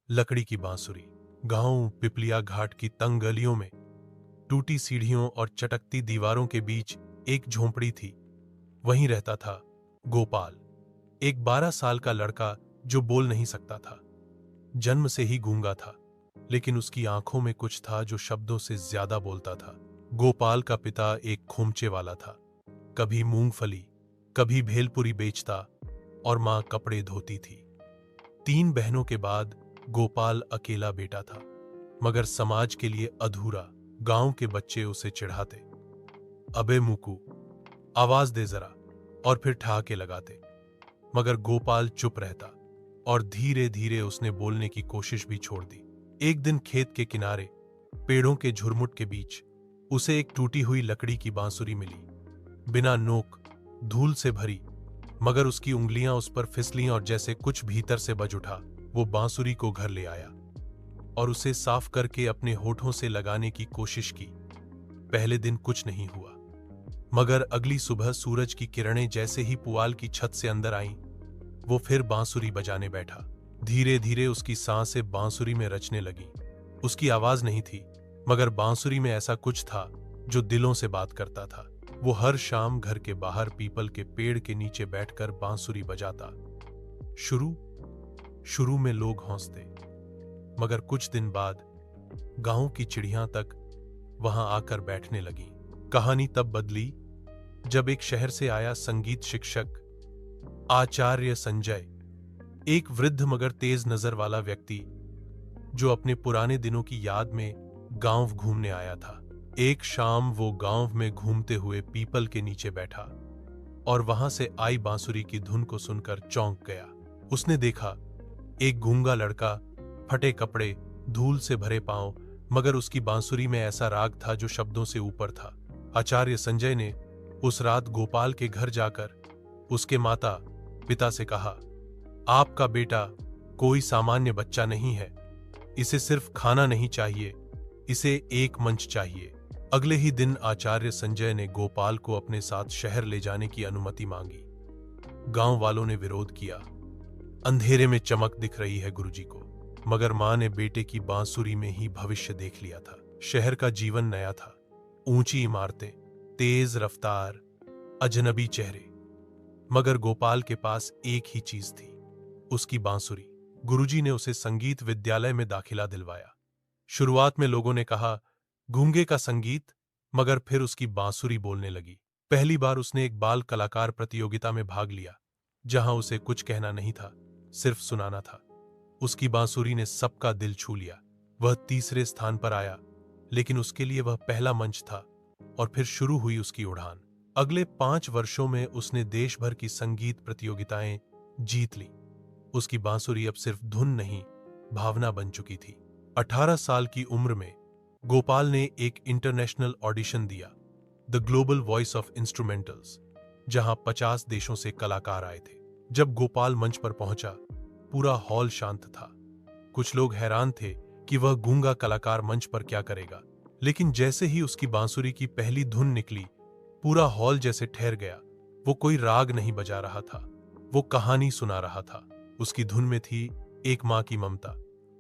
लकड़ी की बांसुरी। गांव पिपलिया घाट की तंग गलियों में टूटी सीढ़ियों और चटकती दीवारों के बीच एक झोंपड़ी थी। वहीं रहता था गोपाल, एक 12 साल का लड़का जो बोल नहीं सकता था। जन्म से ही गूंगा था, लेकिन उसकी आंखों में कुछ था जो शब्दों से ज्यादा बोलता था। गोपाल का पिता एक खोमचे वाला था। कभी मूंगफली, कभी भेलपुरी बेचता और मां कपड़े धोती थी। 3 बहनों के बाद गोपाल अकेला बेटा था, मगर समाज के लिए अधूरा। गांव के बच्चे उसे चिढ़ाते, अबे मुकू, आवाज दे जरा, और फिर ठहाके लगाते। मगर गोपाल चुप रहता और धीरे धीरे उसने बोलने की कोशिश भी छोड़ दी। एक दिन खेत के किनारे पेड़ों के झुरमुट के बीच उसे एक टूटी हुई लकड़ी की बांसुरी मिली, बिना नोक, धूल से भरी। मगर उसकी उंगलियां उस पर फिसलीं और जैसे कुछ भीतर से बज उठा। वो बांसुरी को घर ले आया और उसे साफ करके अपने होठों से लगाने की कोशिश की। पहले दिन कुछ नहीं हुआ, मगर अगली सुबह सूरज की किरणें जैसे ही पुआल की छत से अंदर आईं, वो फिर बांसुरी बजाने बैठा। धीरे धीरे उसकी सांसें बांसुरी में रचने लगीं। उसकी आवाज नहीं थी, मगर बांसुरी में ऐसा कुछ था जो दिलों से बात करता था। वो हर शाम घर के बाहर पीपल के पेड़ के नीचे बैठकर बांसुरी बजाता। शुरू में लोग हंसते, मगर कुछ दिन बाद गांव की चिड़ियां तक वहां आकर बैठने लगीं। कहानी तब बदली जब एक शहर से आया संगीत शिक्षक आचार्य संजय, एक वृद्ध मगर तेज नजर वाला व्यक्ति जो अपने पुराने दिनों की याद में गांव घूमने आया था। एक शाम वो गांव में घूमते हुए पीपल के नीचे बैठा और वहां से आई बांसुरी की धुन को सुनकर चौंक गया। उसने देखा एक गूंगा लड़का, फटे कपड़े, धूल से भरे पांव, मगर उसकी बांसुरी में ऐसा राग था जो शब्दों से ऊपर था। आचार्य संजय ने उस रात गोपाल के घर जाकर उसके माता पिता से कहा, आपका बेटा कोई सामान्य बच्चा नहीं है। इसे सिर्फ खाना नहीं चाहिए, इसे एक मंच चाहिए। अगले ही दिन आचार्य संजय ने गोपाल को अपने साथ शहर ले जाने की अनुमति मांगी। गांव वालों ने विरोध किया। अंधेरे में चमक दिख रही है गुरुजी को। मगर मां ने बेटे की बांसुरी में ही भविष्य देख लिया था। शहर का जीवन नया था, ऊंची इमारतें, तेज रफ्तार, अजनबी चेहरे। मगर गोपाल के पास एक ही चीज थी, उसकी बांसुरी। गुरुजी ने उसे संगीत विद्यालय में दाखिला दिलवाया। शुरुआत में लोगों ने कहा, गूंगे का संगीत, मगर फिर उसकी बांसुरी बोलने लगी। पहली बार उसने एक बाल कलाकार प्रतियोगिता में भाग लिया, जहां उसे कुछ कहना नहीं था, सिर्फ सुनाना था। उसकी बांसुरी ने सबका दिल छू लिया। वह तीसरे स्थान पर आया, लेकिन उसके लिए वह पहला मंच था। और फिर शुरू हुई उसकी उड़ान। अगले 5 वर्षों में उसने देश भर की संगीत प्रतियोगिताएं जीत ली। उसकी बांसुरी अब सिर्फ धुन नहीं, भावना बन चुकी थी। 18 साल की उम्र में गोपाल ने एक इंटरनेशनल ऑडिशन दिया, the global voice of instrumentals, जहां 50 देशों से कलाकार आए थे। जब गोपाल मंच पर पहुंचा, पूरा हॉल शांत था। कुछ लोग हैरान थे कि वह गूंगा कलाकार मंच पर क्या करेगा, लेकिन जैसे ही उसकी बांसुरी की पहली धुन निकली, पूरा हॉल जैसे ठहर गया। वो कोई राग नहीं बजा रहा था, वो कहानी सुना रहा था। उसकी धुन में थी एक मां की ममता,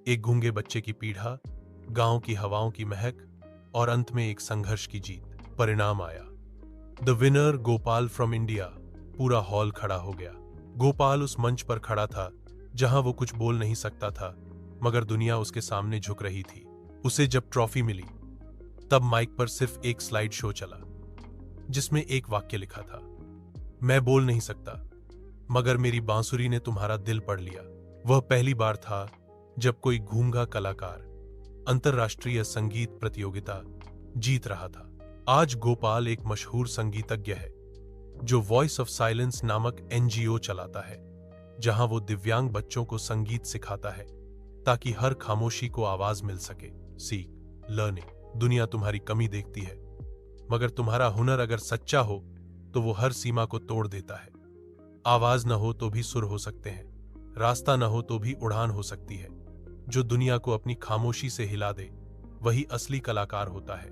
एक गूंगे बच्चे की पीड़ा, गांव की हवाओं की महक और अंत में एक संघर्ष की जीत। परिणाम आया, the winner Gopal from India. पूरा हॉल खड़ा हो गया। गोपाल उस मंच पर खड़ा था जहां वो कुछ बोल नहीं सकता था, मगर दुनिया उसके सामने झुक रही थी। उसे जब ट्रॉफी मिली, तब माइक पर सिर्फ एक स्लाइड शो चला, जिसमें एक वाक्य लिखा था, मैं बोल नहीं सकता, मगर मेरी बांसुरी ने तुम्हारा दिल पढ़ लिया। वह पहली बार था जब कोई गूंगा कलाकार अंतर्राष्ट्रीय संगीत प्रतियोगिता जीत रहा था। आज गोपाल एक मशहूर संगीतज्ञ है, जो वॉइस ऑफ साइलेंस नामक एनजीओ चलाता है, जहां वो दिव्यांग बच्चों को संगीत सिखाता है ताकि हर खामोशी को आवाज मिल सके। सीख, लर्निंग। दुनिया तुम्हारी कमी देखती है, मगर तुम्हारा हुनर अगर सच्चा हो तो वो हर सीमा को तोड़ देता है। आवाज न हो तो भी सुर हो सकते हैं, रास्ता न हो तो भी उड़ान हो सकती है। जो दुनिया को अपनी खामोशी से हिला दे, वही असली कलाकार होता है।